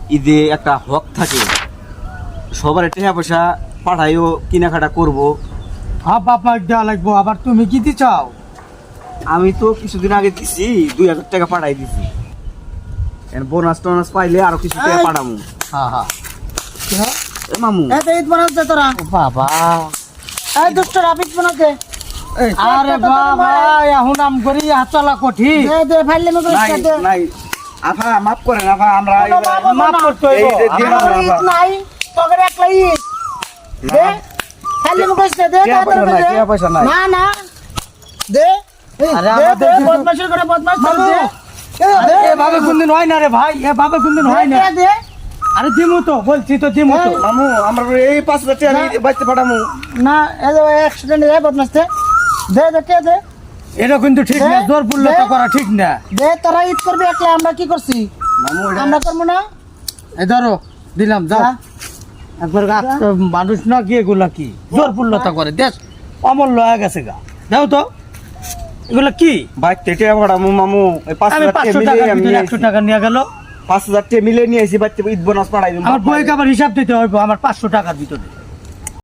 ঈদে একটা হক থাকে, সবার টাকা পয়সা পাঠাইও কেনাকাটা করব। হ্যাঁ বাপ মা দেওয়া লাগবো, আবার তুমি কি দি চাও? আমি তো কিছুদিন আগে দিছি 2000 টাকা পাঠাই দিছি, বোনাস টোনাস পাইলে আরো কিছু টাকা পাঠাবো। হ্যাঁ হ্যাঁ এ মামু ঈদ বানাতে তোরা বাবা, এই দুষ্ট রাবিত বানাতে আরে বাবা এখন আম করি হাত চলা কঠিন। দে দে ফাইলে মে নাই করে দে নাই আফা মাফ করেন আফা, আমরা মাফ করতে হইব। আমার ঈদ নাই তোকে একলা ঈদ দে ফাইলে মে করে দে টাকা পয়সা নাই, টাকা পয়সা নাই। না না দে আরে দে আমাদের দে কিছু- বদমাশি করে বদমাশ করে দে এভাবে কোনদিন হয় না রে ভাই, এভাবে কোনদিন হয় না। দে দে আরে দিমু তো, বলছি তো দিমু তো। মামু আমরা এই 5000 টাকা আমি বাঁচতে পাঠামু। না এই অ্যাক্সিডেন্ট দে বদমাশ দে দে দে দে এটা কিন্তু ঠিক না, জোর পূর্ণতা করা ঠিক না। দে তোরা ঈদ করবি একলা, আমরা কি করছি? মামু এটা আমরা করবো না? এই ধরো দিলাম, যাও। যা। একবার মানুষ না কি এগুলা কি জোর পূর্ণতা করে, দেশ অমূল্য হয়ে গেছে গা। দাও তো এগুলা কি? বাঁচতে টাকা পাঠামু মামু। এই আমি 5000 টাকা 500 মিলে টাকা আমি ভিতরে 100 টাকা নিয়ে গেল। 5000 টাকা মিলে নিয়ে এসে বাঁচতে ঈদ বোনাস পাঠাই দিন। আমার বইকে আবার হিসাব দিতে হইব আমার 500 টাকার ভিতরে।